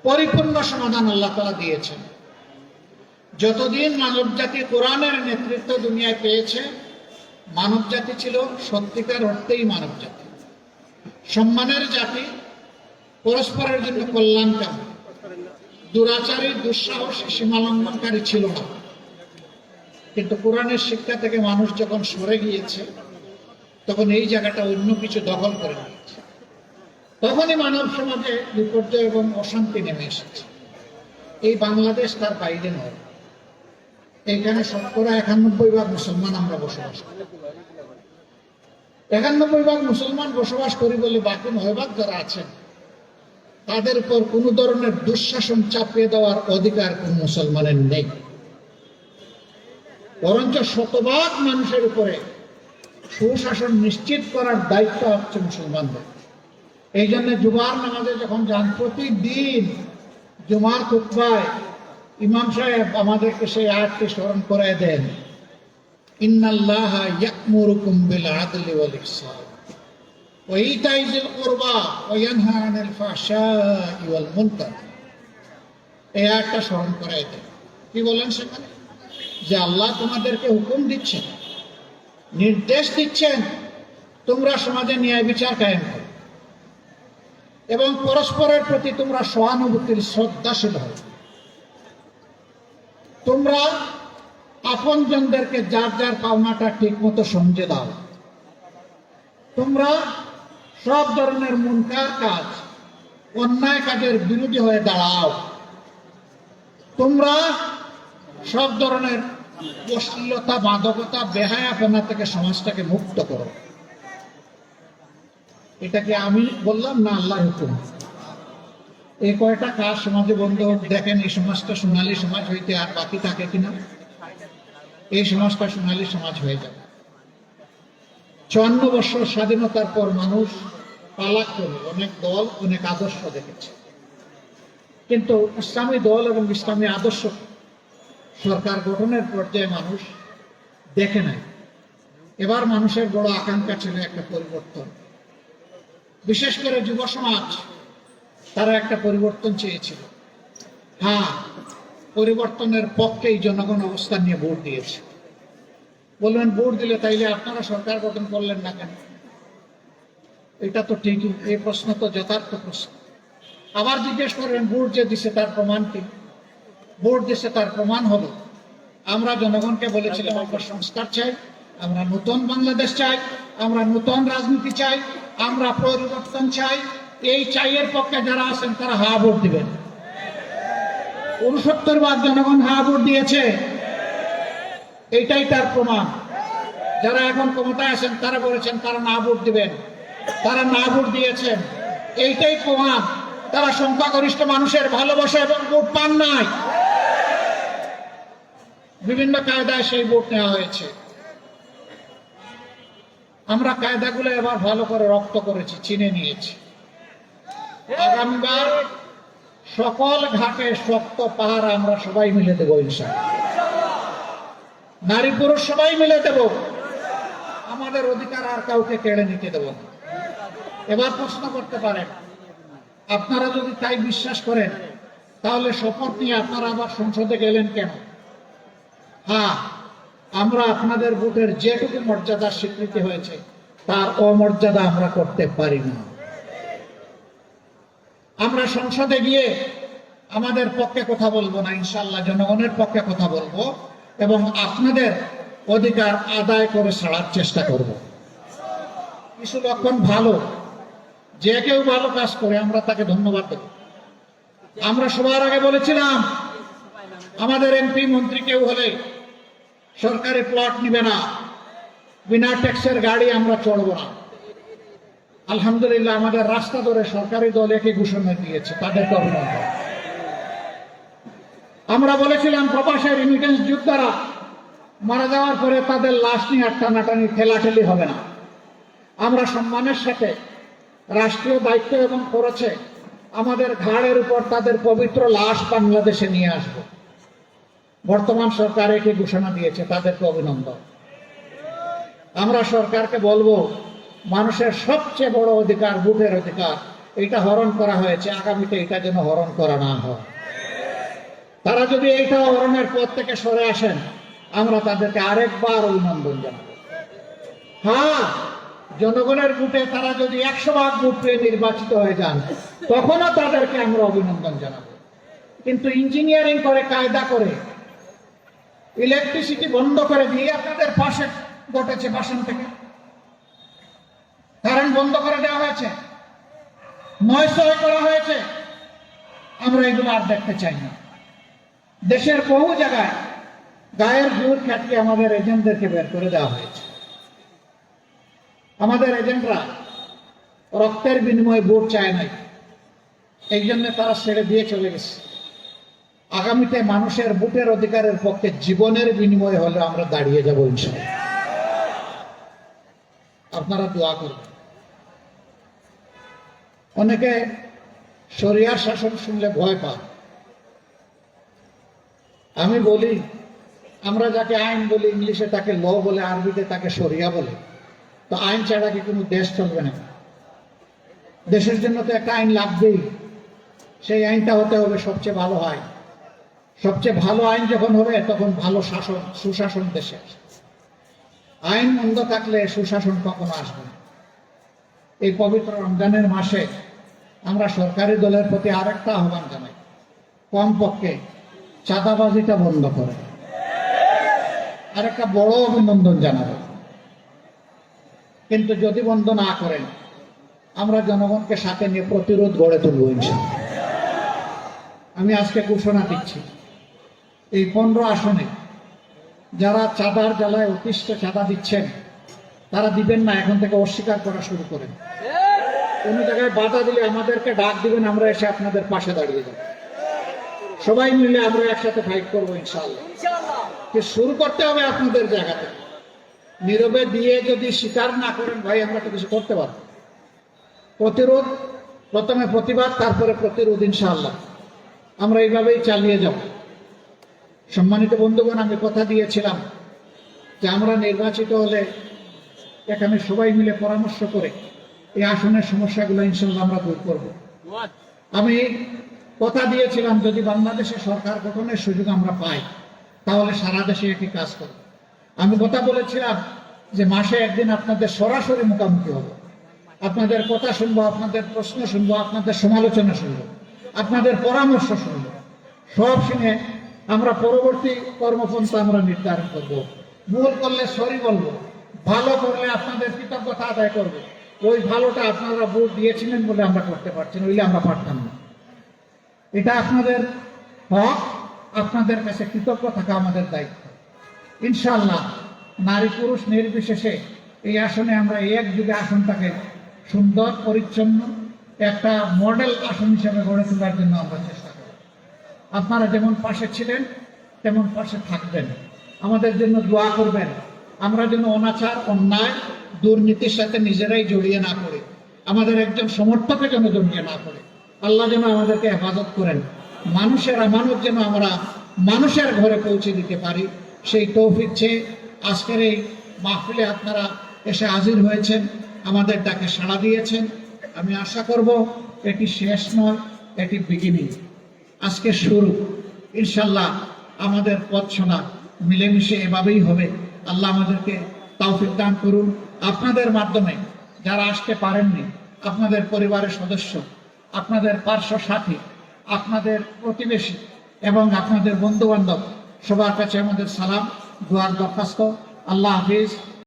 পরিপূর্ণ সমাধান আল্লাহ তাআলা দিয়েছেন। যতদিন মানব জাতি কোরআনের নেতৃত্ব দুনিয়ায় পেয়েছে, মানব জাতি ছিল সত্যিকার অর্থেই মানব জাতি, সম্মানের জাতি, পরস্পরের জন্য কল্যাণকামী, দুরাচারী, দুঃসাহসী, সীমালঙ্ঘনকারী ছিল না। কিন্তু কোরআনের শিক্ষা থেকে মানুষ যখন সরে গিয়েছে, তখন এই জায়গাটা অন্য কিছু দখল করে নিয়েছে। তখনই মানব সমাজে বিপর্যয় এবং অশান্তি নেমে এসেছে। এই বাংলাদেশ তার বাইরে নয়। এখানে 91% মুসলমান আমরা বসবাস করি। 91% মুসলমান বসবাস করি বলে বাকি 9% যারা আছেন তাদের উপর কোন ধরনের দুঃশাসন চাপিয়ে দেওয়ার অধিকার কোন মুসলমানের নেই। বরঞ্চ 100% মানুষের উপরে সুশাসন নিশ্চিত করার দায়িত্ব হচ্ছে মুসলমানদের। এই জন্য জুমার নামাজে যখন যান, প্রতিদিন জুমার খুতবায় ইমাম সাহেব আমাদেরকে সেই আয়াতটি স্মরণ করায় দেন, ইন্নাল্লাহা ইয়া'মুরুকুম বিল আদলি ওয়াল ইহসান ওয়া ইতাই যিল কুরবা ওয়া ইয়ানহা আনিল ফাহশাই ওয়াল মুনকার। এই আয়াতটা স্মরণ করায় দেন। কি বলেন সেখানে? যে আল্লাহ তোমাদেরকে হুকুম দিচ্ছেন, নির্দেশ দিচ্ছেন, তোমরা সমাজে ন্যায় বিচার কায়েম করো এবং পরস্পরের প্রতি তোমরা সহানুভূতির, শ্রদ্ধাশীল হও। তোমরা আপনজনদেরকে যার যার পাওনাটা ঠিক মতো সমঝে দাও। তোমরা সব ধরনের মুনকার কাজ, অন্যায় কাজের বিরোধী হয়ে দাঁড়াও। তোমরা সব ধরনের অশ্লীলতা, মাদকতা, বেহায়াপনা থেকে সমাজটাকে মুক্ত করো। এটা কি আমি বললাম না আল্লাহর হুকুম? এই কয়টা কাজ সমাজে বন্ধ হোক, দেখেন এই সমাজটা সোনালী সমাজ হইতে আর বাকি থাকে কিনা। এই সমাজটা সোনালী সমাজ হয়ে যাবে। 54 বছর স্বাধীনতার পর মানুষ পালাক করে অনেক দল, অনেক আদর্শ দেখেছে, কিন্তু ইসলামী দল এবং ইসলামী আদর্শ সরকার গঠনের পর্যায়ে মানুষ দেখে নাই। এবার মানুষের বড় আকাঙ্ক্ষা ছিল একটা পরিবর্তন, বিশেষ করে যুব সমাজ, তারা একটা পরিবর্তন চেয়েছিল। হ্যাঁ, পরিবর্তনের পক্ষেই জনগণ অবস্থান নিয়ে ভোট দিয়েছে। বলবেন ভোট দিলে তাইলে আপনারা সরকার গঠন করলেন না কেন? এটা তো ঠিকই, এই প্রশ্ন তো যথার্থ প্রশ্ন। আবার জিজ্ঞেস করবেন ভোট যে দিছে তার প্রমাণ কি? ভোট দিছে তার প্রমাণ হলো আমরা জনগণকে বলেছিলাম আমরা সংস্কার চাই, আমরা নতুন বাংলাদেশ চাই, আমরা নতুন রাজনীতি চাই, আমরা পরিবর্তন চাই। এই চাইয়ের পক্ষে যারা আছেন তারা হা ভোট দিবেন। 69% জনগণ হা ভোট দিয়েছে, এইটাই তার প্রমাণ। যারা এখন ক্ষমতায় আছেন তারা বলেছেন তারা না ভোট দিবেন, তারা না ভোট দিয়েছেন, এইটাই প্রমাণ তারা সংখ্যাগরিষ্ঠ মানুষের ভালোবাসা এবং ভোট পান নাই। বিভিন্ন কায়দায় সেই ভোট নেওয়া হয়েছে। আমরা কায়দাগুলো এবার ভালো করে রপ্ত করেছি, চিনে নিয়েছি। আগামীবার সকল ঘাটে শক্ত পাহাড় আমরা সবাই মিলে দেবো ইনশাআল্লাহ। নারী পুরুষ সবাই মিলে দেব। আমাদের অধিকার আর কাউকে কেড়ে নিতে দেব না। এবার প্রশ্ন করতে পারেন, আপনারা যদি তাই বিশ্বাস করেন তাহলে শপথ নিয়ে আপনারা আবার সংসদে গেলেন কেন? হ্যাঁ, আমরা আপনাদের ভোটের যেটুকু মর্যাদার স্বীকৃতি হয়েছে তার অমর্যাদা আমরা করতে পারি না। আমরা সংসদে গিয়ে আমাদের পক্ষে কথা বলবো না, ইনশাআল্লাহ জনগণের পক্ষে কথা বলবো এবং আপনাদের অধিকার আদায় করে ছাড়ার চেষ্টা করব। কিছু লক্ষণ ভালো, যে কেউ ভালো কাজ করে আমরা তাকে ধন্যবাদ দেব। আমরা সবার আগে বলেছিলাম আমাদের এমপি মন্ত্রী কেউ হলে সরকারি প্লট নিবে না, বিনা ট্যাক্সের গাড়ি আমরা চড়বো না। আলহামদুলিল্লাহ আমাদের রাস্তা ধরে সরকারি দল একই ঘোষণা দিয়েছে, তাদেরকে অভিনন্দন। আমরা বলেছিলাম প্রবাসের রেমিটেন্স যোদ্ধারা মারা যাওয়ার পরে তাদের লাশ নিয়ে আর টানাটানি ঠেলাঠেলি হবে না। আমরা সম্মানের সাথে রাষ্ট্রীয় দায়িত্ব এবং খরচে আমাদের ঘাড়ের উপর তাদের পবিত্র লাশ বাংলাদেশে নিয়ে আসব। বর্তমান সরকার একই ঘোষণা দিয়েছে, তাদেরকে অভিনন্দন। আমরা সরকারকে বলবো মানুষের সবচেয়ে বড় অধিকার ভোটের অধিকার, এটা হরণ করা হয়েছে, আগামীতে এটা যেন হরণ করা না হয়। তারা যদি এইটা হরণের পথ থেকে সরে আসেন, আমরা তাদেরকে আরেকবার অভিনন্দন জানাবো। হ্যাঁ, জনগণের ভোটে তারা যদি 100 ভাগ ভোট পেয়ে নির্বাচিত হয়ে যান, তখনও তাদেরকে আমরা অভিনন্দন জানাবো। কিন্তু ইঞ্জিনিয়ারিং করে, কায়দা করে, ইলেকট্রিসিটি বন্ধ করে দিয়ে আপনাদের পাশে ঘটেছে, বাসন থেকে কারেন্ট বন্ধ করে দেওয়া হয়েছে, নয়সয় করা হয়েছে। আমরা এগুলো আর দেখতে চাই না। দেশের বহু জায়গায় গায়ের জোর খাটিয়ে আমাদের এজেন্টদেরকে বের করে দেওয়া হয়েছে। আমাদের এজেন্টরা রক্তের বিনিময়ে ভোট চায় নাই, এই জন্য তারা ছেড়ে দিয়ে চলে গেছে। আগামীতে মানুষের ভোটের অধিকারের পক্ষে জীবনের বিনিময়ে হলে আমরা দাঁড়িয়ে যাব ইনশাআল্লাহ। আপনারা দোয়া করবেন। অনেকে শরিয়ার শাসন শুনলে ভয় পান। আমি বলি, আমরা যাকে আইন বলি, ইংলিশে তাকে ল বলে, আরবিতে তাকে শরিয়া বলে। তো আইন ছাড়া কি কোনো দেশ চলবে না? দেশের জন্য তো একটা আইন লাগবেই। সেই আইনটা হতে হবে সবচেয়ে ভালো আইন। সবচেয়ে ভালো আইন যখন হবে, তখন ভালো শাসন, সুশাসন দেশে আসে। আইন মন্দ থাকলে সুশাসন কখনো আসবে না। এই পবিত্র রমজানের মাসে আমরা সরকারি দলের প্রতি আরেকটা আহ্বান জানাই, কমপক্ষে চাঁদাবাজিটা বন্ধ করে। আরেকটা বড় অভিনন্দন জানাবো। কিন্তু যদি বন্ধ না করেন, আমরা জনগণকে সাথে নিয়ে প্রতিরোধ গড়ে তুলব ইনশাআল্লাহ। আমি আজকে ঘোষণা দিচ্ছি, এই 15 আসনে যারা চাঁদার জ্বালায় অতিষ্ঠ চাঁদা দিচ্ছেন, তারা দিবেন না, এখন থেকে অস্বীকার করা শুরু করেন। কোন জায়গায় বাধা দিলে আমাদেরকে ডাক দিবেন, আমরা এসে আপনাদের পাশে দাঁড়িয়ে যাব। সবাই মিলে আমরা একসাথে ফাইট করবো ইনশাআল্লাহ। শুরু করতে হবে আপনাদের জায়গা থেকে। নীরবে দিয়ে যদি স্বীকার না করেন, ভাই আমরা তো কিছু করতে পারবো। প্রতিরোধ, প্রথমে প্রতিবাদ, তারপরে প্রতিরোধ ইনশাআল্লাহ। আমরা এইভাবেই চালিয়ে যাব। সম্মানিত বন্ধুগণ, আমি কথা দিয়েছিলাম যে আমরা নির্বাচিত হলে এখানে সবাই মিলে পরামর্শ করে এই আসনের সমস্যাগুলো ইনশাআল্লাহ আমরা দূর করব। আমি কথা দিয়েছিলাম, যদি বাংলাদেশে সরকার গঠনের সুযোগ আমরা পাই, তাহলে সারা দেশে একটি কাজ করব। আমি কথা বলেছিলাম যে মাসে একদিন আপনাদের সরাসরি মুখোমুখি হব, আপনাদের কথা শুনবো, আপনাদের প্রশ্ন শুনবো, আপনাদের সমালোচনা শুনবো, আপনাদের পরামর্শ শুনবো। সব শুনে আমরা পরবর্তী কর্মপন্থা আমরা নির্ধারণ করব। ভুল করলে সরি বলবো, ভালো করলে আপনাদের কৃতজ্ঞতা আদায় করবো। ওই ভালোটা আপনারা ভোট দিয়েছিলেন বলে আমরা করতে পারছি না, ওইলে আমরা পারতাম না। এটা আপনাদের হক, আপনাদের কাছে কৃতজ্ঞ থাকা আমাদের দায়িত্ব। ইনশাআল্লাহ নারী পুরুষ নির্বিশেষে এই আসনে আমরা এক যুগে আসনটাকে সুন্দর, পরিচ্ছন্ন একটা মডেল আসন হিসেবে গড়ে তোলার জন্য আমরা চেষ্টা করব। আপনারা যেমন পাশে ছিলেন তেমন পাশে থাকবেন, আমাদের জন্য দোয়া করবেন। আমরা যেন অনাচার, অন্যায়, দুর্নীতির সাথে নিজেরাই জড়িয়ে না পড়ে, আমাদের একজন সমর্থকে যেন জড়িয়ে না পড়ে। আল্লাহ যেন আমাদেরকে হেফাজত করেন। মানুষের আমানত যেন আমরা মানুষের ঘরে পৌঁছে দিতে পারি, সেই তৌফিক চেয়ে আজকের এই মাহফিলে আপনারা এসে হাজির হয়েছেন, আমাদের ডাকে সাড়া দিয়েছেন। আমি আশা করব এটি শেষ নয়, এটি বিগিনিং, আজকে শুরু। ইনশাল্লাহ আমাদের পথ শোনা মিলেমিশে এভাবেই হবে। আল্লাহ আমাদেরকে তৌফিক দান করুন। আপনাদের মাধ্যমে যারা আসতে পারেননি, আপনাদের পরিবারের সদস্য, আপনাদের পার্শ্ব সাথী, আপনাদের প্রতিবেশী এবং আপনাদের বন্ধু বান্ধব, সবার কাছে আমাদের সালাম, দোয়ার দরখাস্ত। আল্লাহ হাফিজ।